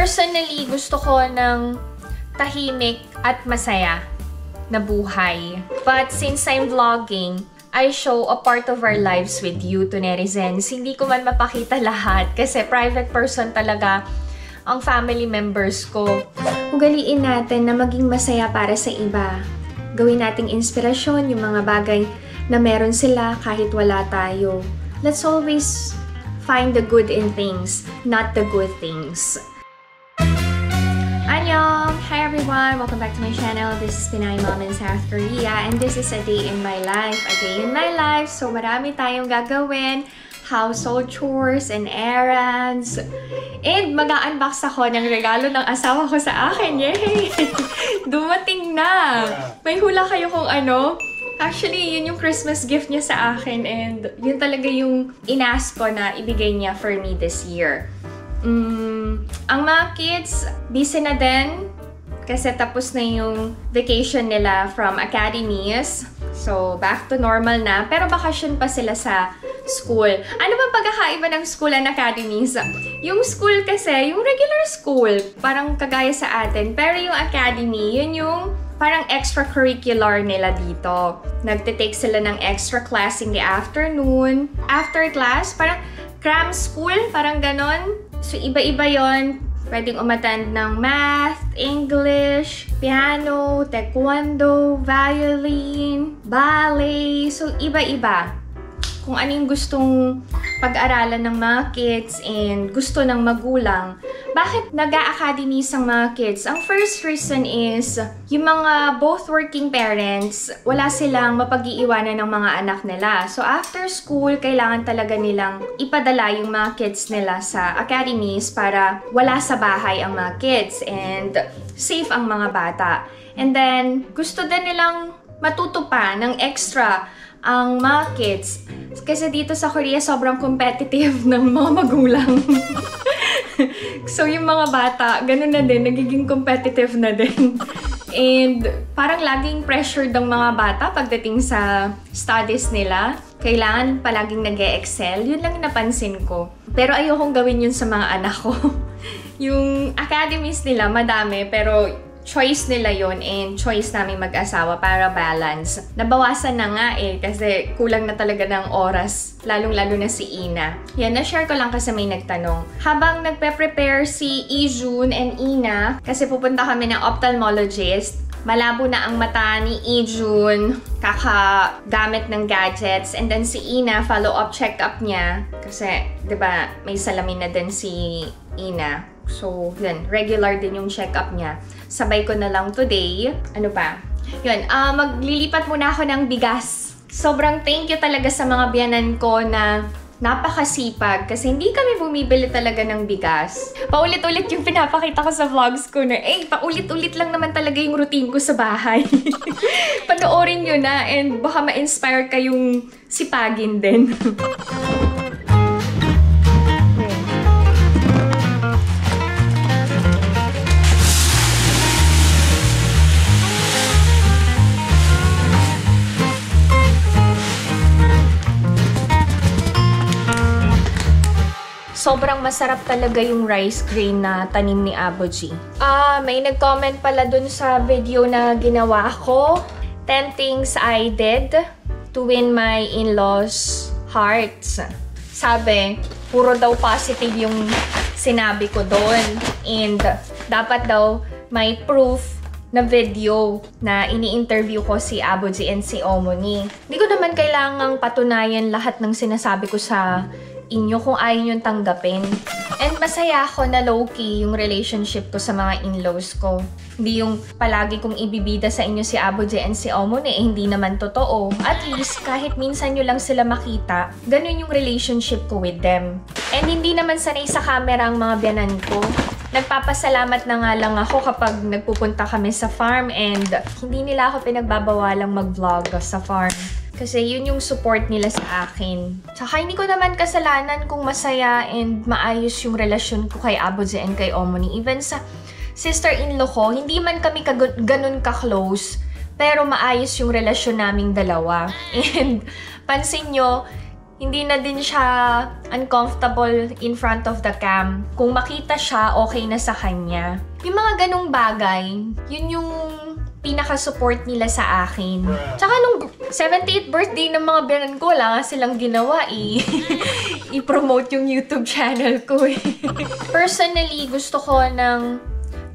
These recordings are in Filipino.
Personally, gusto ko ng tahimik at masaya na buhay. But since I'm vlogging, I show a part of our lives with you to netizens. Hindi ko man mapakita lahat kasi private person talaga ang family members ko. Ugaliin natin na maging masaya para sa iba. Gawin nating inspirasyon yung mga bagay na meron sila kahit wala tayo. Let's always find the good in things, not the good things. Annyeong! Hi everyone! Welcome back to my channel. This is Pinay Mom in South Korea and this is a day in my life. A day in my life. So marami tayong gagawin. Household chores and errands. And mag-unbox ako ng regalo ng asawa ko sa akin. Yay! Dumating na! May hula kayo kung ano? Actually, yun yung Christmas gift niya sa akin and yun talaga yung inask ko na ibigay niya for me this year. Ang mga kids, busy na din kasi tapos na yung vacation nila from academies. So, back to normal na. Pero bakasyon pa sila sa school. Ano ba pagkakaiba ng school and academies? Yung school kasi, yung regular school, parang kagaya sa atin. Pero yung academy, yun yung parang extracurricular nila dito. Nagtitake sila ng extra class in the afternoon. After class, parang cram school, parang ganon. So, iba-iba yon. Pwedeng umattend ng math, English, piano, taekwondo, violin, ballet. So, iba-iba. Kung ano yung gustong pag-aralan ng mga kids and gusto ng magulang. Bakit nag-a-academies ang mga kids? Ang first reason is, yung mga both working parents, wala silang mapag-iiwanan ng mga anak nila. So after school, kailangan talaga nilang ipadala yung mga kids nila sa academies para wala sa bahay ang mga kids and safe ang mga bata. And then, gusto din nilang matuto pa ng extra ang mga kids. Kasi dito sa Korea, sobrang competitive ng mga magulang. So, yung mga bata, ganun na din, nagiging competitive na din. And parang laging pressured ang mga bata pagdating sa studies nila. Kailangan palaging nag-e-excel. Yun lang napansin ko. Pero ayokong gawin yun sa mga anak ko. Yung academies nila, madami, pero choice nila yon and choice namin mag-asawa para balance. Nabawasan na nga kasi kulang na talaga ng oras, lalong-lalo na si Ina. Yan, na-share ko lang kasi may nagtanong. Habang nagpe-prepare si Ijun and Ina, kasi pupunta kami ng ophthalmologist, malabo na ang mata ni Ijun, kakagamit ng gadgets, and then si Ina, follow-up check-up niya, kasi, di ba, may salamin na din si Ina. So, yun, regular din yung check-up niya. Sabay ko na lang today. Ano pa? Yun, maglilipat muna ako ng bigas. Sobrang thank you talaga sa mga biyanan ko na napakasipag kasi hindi kami bumibili talaga ng bigas. Paulit-ulit yung pinapakita ko sa vlogs ko na, paulit-ulit lang naman talaga yung routine ko sa bahay. Panoorin nyo na and baka ma-inspire kayong sipagin din. Sobrang masarap talaga yung rice grain na tanim ni Aboji. May nag-comment pala dun sa video na ginawa ko. 10 things I did to win my in-laws' hearts. Sabi, puro daw positive yung sinabi ko doon. And dapat daw may proof na video na ini-interview ko si Aboji and si Omoni. Hindi ko naman kailangang patunayan lahat ng sinasabi ko sa inyo kung ayaw nyo tanggapin. And masaya ako na low-key yung relationship ko sa mga in-laws ko. Hindi yung palagi kong ibibida sa inyo si Aboji and si Omon hindi naman totoo. At least, kahit minsan nyo lang sila makita, ganun yung relationship ko with them. And hindi naman sanay sa camera ang mga biyanan ko. Nagpapasalamat na nga lang ako kapag nagpupunta kami sa farm and hindi nila ako pinagbabawalang mag-vlog sa farm. Kasi yun yung support nila sa akin. Tsaka hindi ko naman kasalanan kung masaya and maayos yung relasyon ko kay Aboji and kay Omoni. Even sa sister-in-law ko, hindi man kami ganun ka-close, pero maayos yung relasyon naming dalawa. And pansin nyo, hindi na din siya uncomfortable in front of the cam. Kung makita siya, okay na sa kanya. Yung mga ganong bagay, yun yung pinaka-support nila sa akin. Tsaka nung 78th birthday ng mga biyanan ko, wala nga silang ginawa i-promote yung YouTube channel ko Personally, gusto ko ng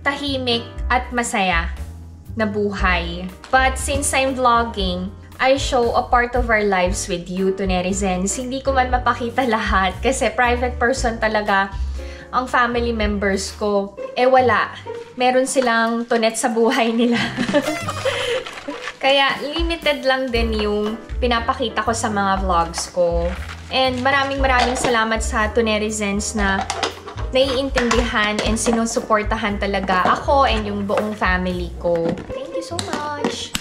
tahimik at masaya na buhay. But since I'm vlogging, I show a part of our lives with you to netizens. Hindi ko man mapakita lahat kasi private person talaga ang family members ko. Wala. Meron silang tunet sa buhay nila. Kaya limited lang din yung pinapakita ko sa mga vlogs ko. And maraming salamat sa netizens na naiintindihan and sinusuportahan talaga ako and yung buong family ko. Thank you so much!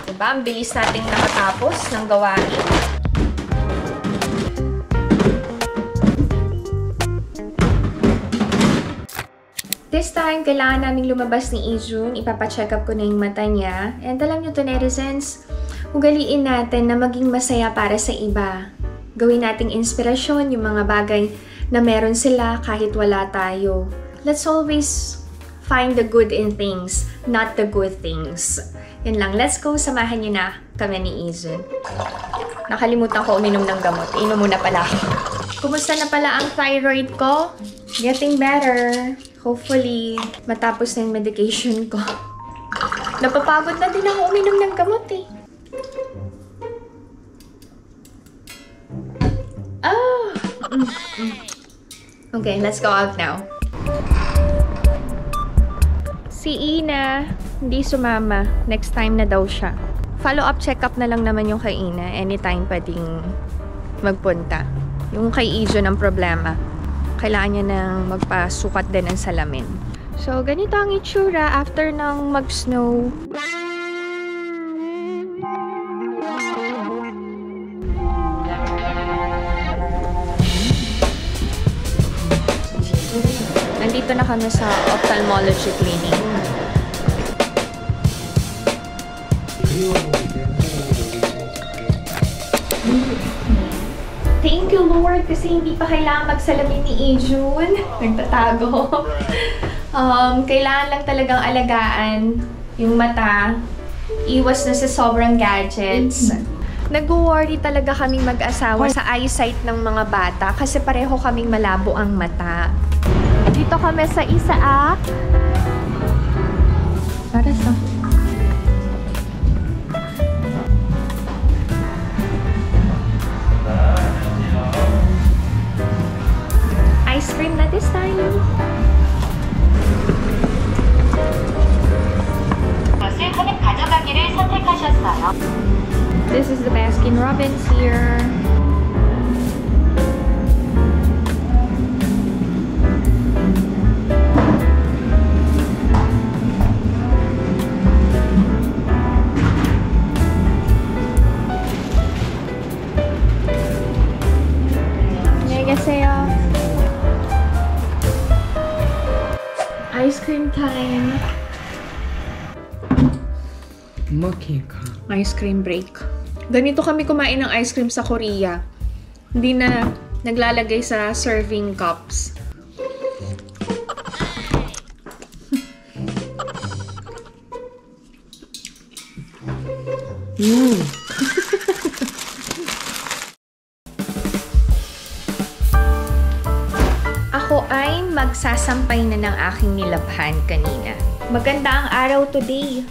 Diba? Ang bilis nating nakatapos ng gawain. This time, kailangan naming lumabas ni Ijun. Ipapacheck up ko na yung mata niya. And alam nyo to, netizens, ugaliin natin na maging masaya para sa iba. Gawin nating inspirasyon yung mga bagay na meron sila kahit wala tayo. Let's always find the good in things, not the good things. Yan lang. Let's go. Samahan niyo na kami ni Ijun. Nakalimutan ko uminom ng gamot. Inom muna pala ako. Kumusta na pala ang thyroid ko? Getting better. Hopefully, matapos na yung medication ko. Napapagod na din ako uminom ng gamot Okay, let's go out now. Si Ina, hindi sumama. Next time na daw siya. Follow-up check-up na lang naman yung kay Ina. Anytime pwedeng magpunta. Yung kay Ijun ang problema. Kailangan niya nang magpasukat din ng salamin. So, ganito ang itsura after ng mag-snow. Nandito na kami sa ophthalmology clinic. Thank you, Lord, kasi hindi pa kailangan magsalamin ni Ijun. Nagtatago. Kailangan lang talagang alagaan yung mata. Iwas na sa sobrang gadgets. Nag-worry talaga kaming mag-asawa sa eyesight ng mga bata kasi pareho kaming malabo ang mata. Dito kami sa Isaac. Para sa... Ice cream na this time. This is the Baskin Robbins here. 안녕하세요. Ice cream time. Ice cream break. Ganito kami kumain ng ice cream sa Korea. Hindi na naglalagay sa serving cups. Ako ay magsasampay na ng aking nilabhan kanina. Maganda ang araw today.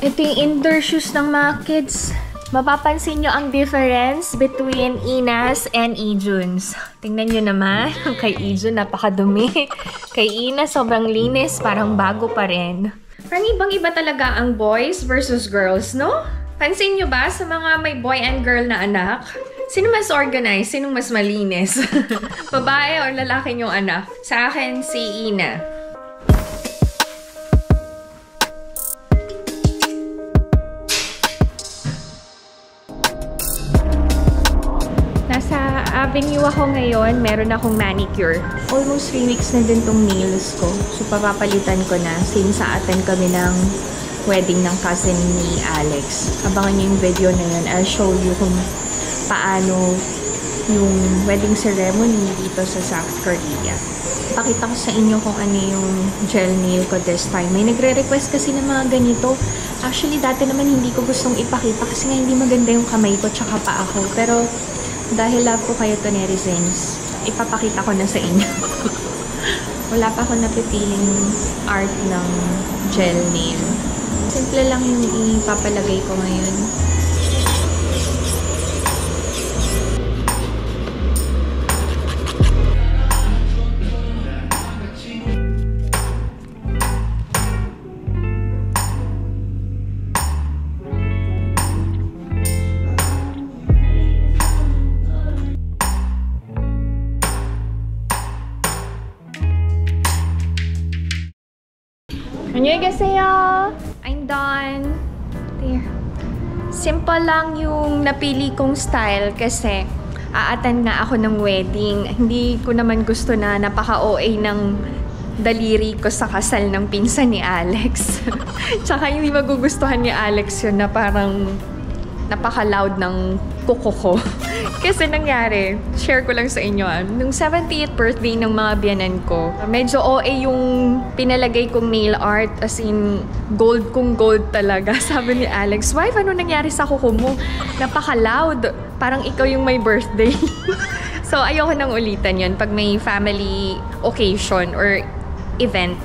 Ito yung indoor shoes ng mga kids. Mapapansin nyo ang difference between Ina's and Ijun's. Tingnan nyo naman. Kay Ijun, napakadumi. Kay Ina, sobrang linis. Parang bago pa rin. Parang ibang-iba talaga ang boys versus girls, no? Pansin nyo ba sa mga may boy and girl na anak? Sino mas organized? Sino mas malinis? Babae o lalaki yung anak? Sa akin, si Ina. Nasa Avenue ako ngayon. Meron akong manicure. Almost 3 weeks na din tong nails ko. So, papapalitan ko na since sa-attend kami ng wedding ng cousin ni Alex. Abangan niyo yung video na yun. I'll show you kung paano yung wedding ceremony dito sa South Korea. Pakita ko sa inyo kung ano yung gel nail ko this time. May nagre-request kasi ng mga ganito. Actually, dati naman hindi ko gustong ipakita kasi nga hindi maganda yung kamay ko tsaka pa ako. Pero dahil love ko kayo to netizens, ipapakita ko na sa inyo. Wala pa ako napipiling art ng gel nail. Simple lang yung ipapalagay ko ngayon. Annyeonghaseyo! I'm done. There. Simple lang yung napili kong style kasi a-attend nga ako ng wedding. Hindi ko naman gusto na napaka-OA ng daliri ko sa kasal ng pinsan ni Alex. Tsaka hindi magugustuhan ni Alex yun na parang napaka-loud ng kuko ko. Kasi nangyari, share ko lang sa inyo, nung 70th birthday ng mga biyanan ko, medyo OA yung pinalagay kong nail art, as in, gold kong gold talaga. Sabi ni Alex, wife, ano nangyari sa kuko mo? Napaka-loud. Parang ikaw yung may birthday. So, ayoko nang ulitan yun. Pag may family occasion or event,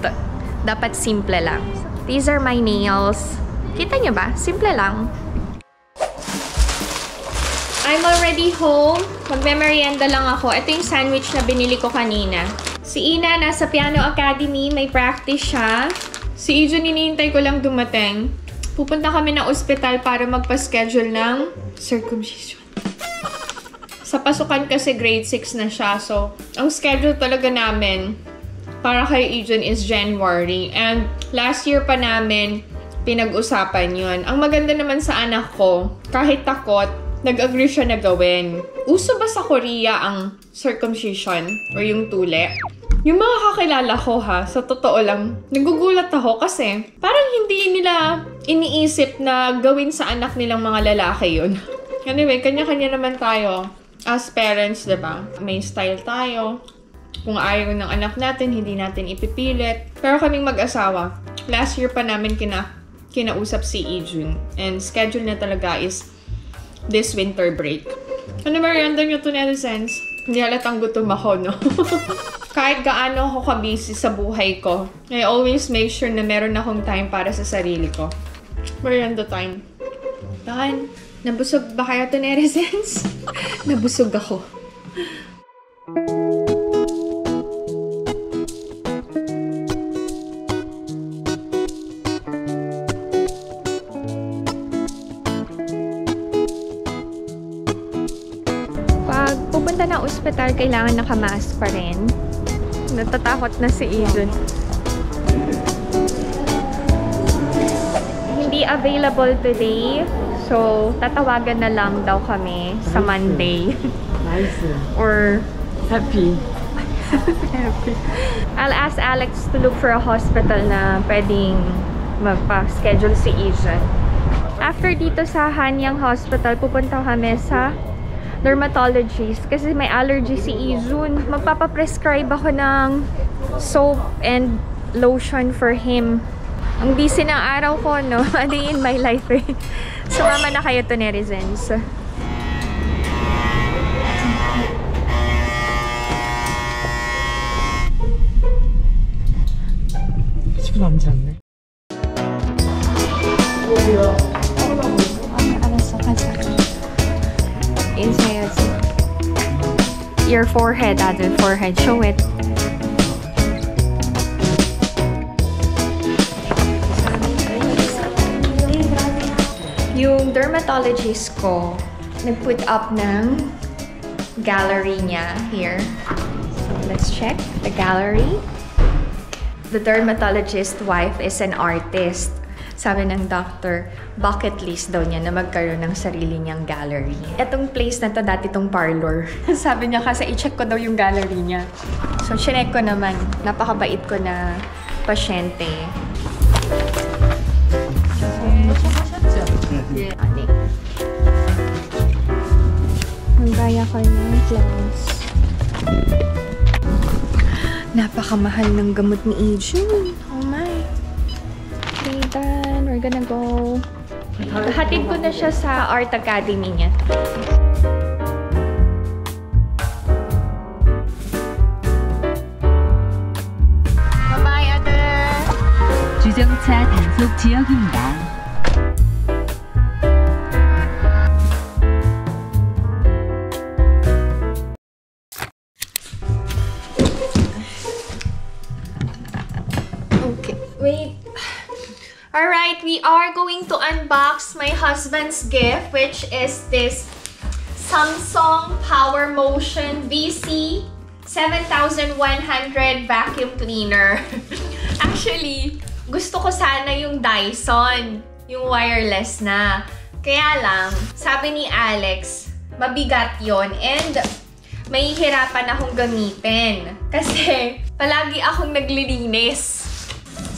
dapat simple lang. These are my nails. Kita nyo ba? Simple lang. I'm already home. Magme-merienda lang ako. Ito yung sandwich na binili ko kanina. Si Ina nasa Piano Academy. May practice siya. Si Ijun, hinihintay ko lang dumating. Pupunta kami ng ospital para magpa-schedule ng circumcision. Sa pasukan kasi grade 6 na siya. So, ang schedule talaga namin para kay Ijun is January. And last year pa namin pinag-usapan yun. Ang maganda naman sa anak ko, kahit takot, nag-agree siya na gawin. Uso ba sa Korea ang circumcision or yung tuli? Yung mga kakilala ko ha, sa totoo lang, nagugulat ako kasi parang hindi nila iniisip na gawin sa anak nilang mga lalaki yun. Anyway, kanya-kanya naman tayo as parents, diba? May style tayo. Kung ayaw ng anak natin, hindi natin ipipilit. Pero kaming mag-asawa, last year pa namin kinausap si Ijun. And schedule na talaga is this winter break. Ano merienda nyo to, netizens? Hindi halatang gutom ako, no? Kahit gaano ako kabisi sa buhay ko, I always make sure na meron akong time para sa sarili ko. Merienda time. Done. Nabusog ba kaya to, netizens? Nabusog ako. Pupunta na ospital, kailangan nakamask pa rin. Natatakot na si Ijun. Hindi available today. So, tatawagan na lang daw kami sa Monday. Nice. Or Happy. happy. I'll ask Alex to look for a hospital na pwedeng magpa-schedule si Ijun. After dito sa Hanyang Hospital, pupunta kami sa dermatologist kasi may allergy si Ijun. Magpapaprescribe ako ng soap and lotion for him. Ang busy ng araw ko, no? A day in my life, eh. Sumama na kayo to, netizens. 남지 않네. 알았어, 가자. 인사해야지. Your forehead, Adel. Forehead. Show it. Yung dermatologist ko, nag-put up ng gallery niya here. So, let's check the gallery. The dermatologist's wife is an artist. Sabi ng doctor, bucket list daw niya na magkaroon ng sarili niyang gallery. Itong place na to, dati itong parlor. Sabi niya kasi i-check ko daw yung gallery niya. So, chinek ko naman. Napakabait ko na pasyente. Kaya ko ng clothes. Napakamahal ng gamot ni Ajun. Oh my. Okay, done. We're gonna go. Hatid ko na siya sa Art Academy niya. Bye-bye, ate! 주정차 단속 지역입니다. Wait. Alright, we are going to unbox my husband's gift, which is this Samsung PowerMotion VC 7100 vacuum cleaner. Actually, gusto ko sana yung Dyson, yung wireless na. Kaya lang, sabi ni Alex, mabigat yon and mahihirapan akong gamitin. Kasi palagi akong naglilinis.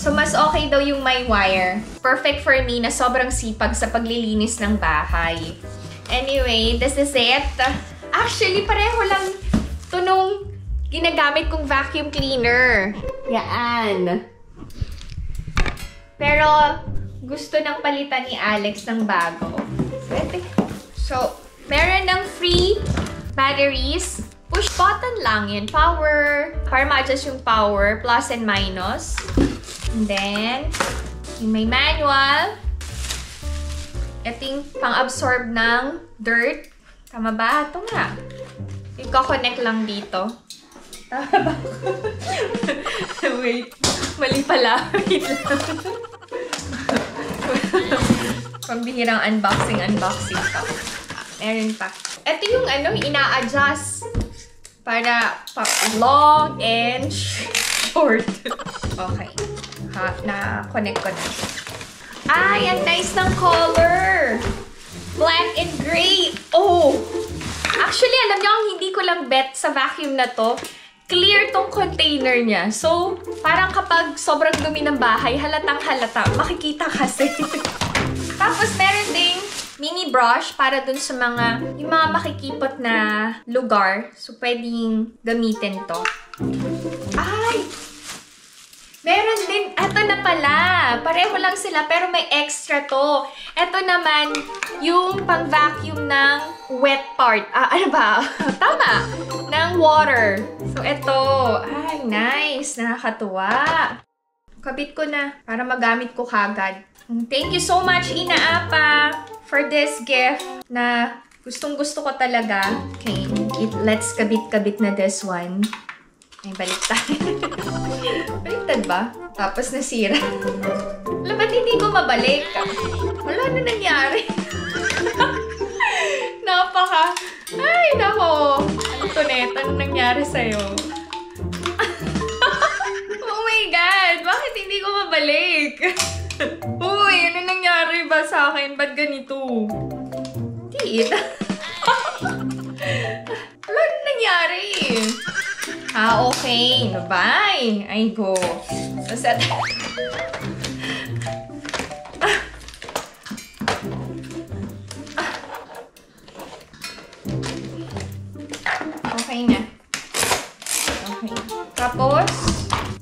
So, mas okay daw yung may wire. Perfect for me na sobrang sipag sa paglilinis ng bahay. Anyway, this is it. Actually, pareho lang ito nung ginagamit kong vacuum cleaner. Yan. Pero, gusto nang palitan ni Alex ng bago. So, meron ng free batteries. Push button lang yun. Power. Para ma-adjust yung power. Plus and minus. And then, yung may manual. Ito yung pang-absorb ng dirt. Tama ba? Ito nga. Iko-connect lang dito. Tama ba? Wait. Mali pala. Wait lang. Pambihirang unboxing to. Meron pa. Ito yung ina-adjust. Para long and short. Okay. Na-connect ko na. Ay, ang nice ng color! Black and gray! Oh! Actually, alam niyo, hindi ko lang bet sa vacuum na to. Clear tong container niya. So, parang kapag sobrang dumi ng bahay, halatang halata. Makikita kasi. Tapos, meron ding mini brush para dun sa yung mga makikipot na lugar. So, pwedeng gamitin to. Ay! Meron din, eto na pala. Pareho lang sila, pero may extra to. Eto naman, yung pang-vacuum ng wet part. Ano ba? Tama! Ng water. So, eto. Ay, nice. Nakakatuwa. Kabit ko na para magamit ko kagad. Thank you so much, Ina Apa, for this gift na gustong-gusto ko talaga. Okay, let's kabit-kabit na this one. Ay, baliktad. Baliktad ba? Tapos nasira. Wala, ba't hindi ko mabalik? Wala na nangyari. Napaka. Ay, nako. Ano to, Net? Anong nangyari sa'yo? Oh my God! Bakit hindi ko mabalik? Uy, ano nangyari ba sa akin? Ba't ganito? Hindi. Wala na nangyari. Okay. Bye. Ay, go. So, set. Okay na. Okay. Tapos,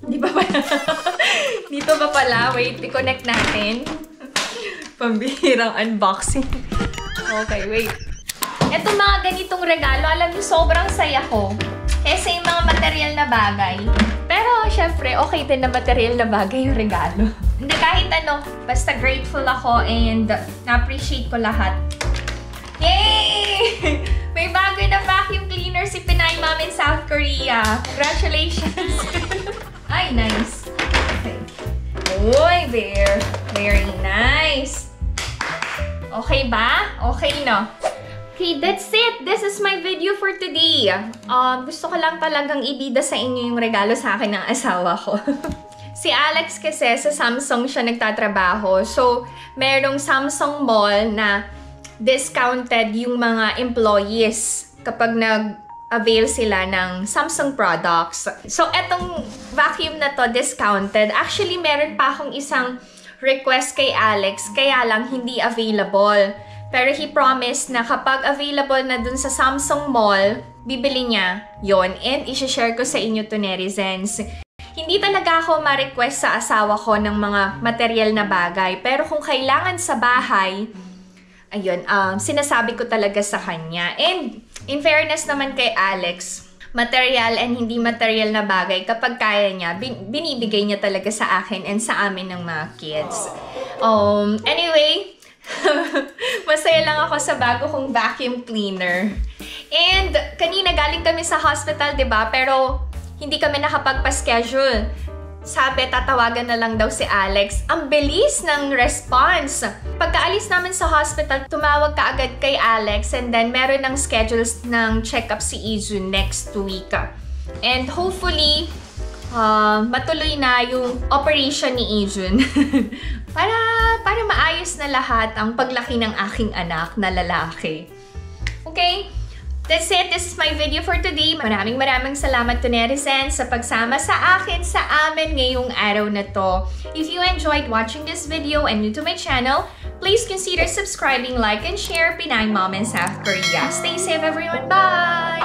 di ba pala? Dito ba pala? Wait, i-connect natin. Pambihirang unboxing. Okay, wait. Itong mga ganitong regalo, alam niyo, sobrang saya ko. Kasi yung mga material na bagay. Pero, syempre, okay din na material na bagay yung regalo. Hindi, kahit ano, basta grateful ako and na-appreciate ko lahat. Yay! May bago na vacuum cleaner si Pinay Mom in South Korea. Congratulations! Ay, nice. Okay. Uy, there. Very nice. Okay ba? Okay, no? Okay, that's it. This is my video for today. Gusto ko lang talagang ibida sa inyo yung regalo sa akin ng asawa ko. Si Alex kasi sa Samsung siya nagtatrabaho. So, merong Samsung Mall na discounted yung mga employees kapag nag-avail sila ng Samsung products. So, etong vacuum na to, discounted. Actually, meron pa akong isang request kay Alex, kaya lang hindi available. Pero he promised na kapag available na dun sa Samsung Mall, bibili niya yon and isi-share ko sa inyo to, netizens. Hindi talaga ako ma-request sa asawa ko ng mga material na bagay. Pero kung kailangan sa bahay, ayun, sinasabi ko talaga sa kanya. And in fairness naman kay Alex, material and hindi material na bagay, kapag kaya niya, binibigay niya talaga sa akin and sa amin ng mga kids. Anyway, masaya lang ako sa bago kong vacuum cleaner. And kanina galing kami sa hospital, 'di ba? Pero hindi kami nakapagpa-schedule. Sabi, tatawagan na lang daw si Alex. Ang bilis ng response. Pagkaalis namin sa hospital, tumawag ka agad kay Alex and then meron ng schedules ng check-up si Ijun next week. And hopefully, matuloy na yung operation ni Ijun. para maayos na lahat ang paglaki ng aking anak na lalaki. Okay? That's it. This is my video for today. Maraming salamat to netizens sa pagsama sa akin sa amin ngayong araw na to. If you enjoyed watching this video and new to my channel, please consider subscribing, like, and share. Pinay Mom in South Korea. Stay safe, everyone. Bye!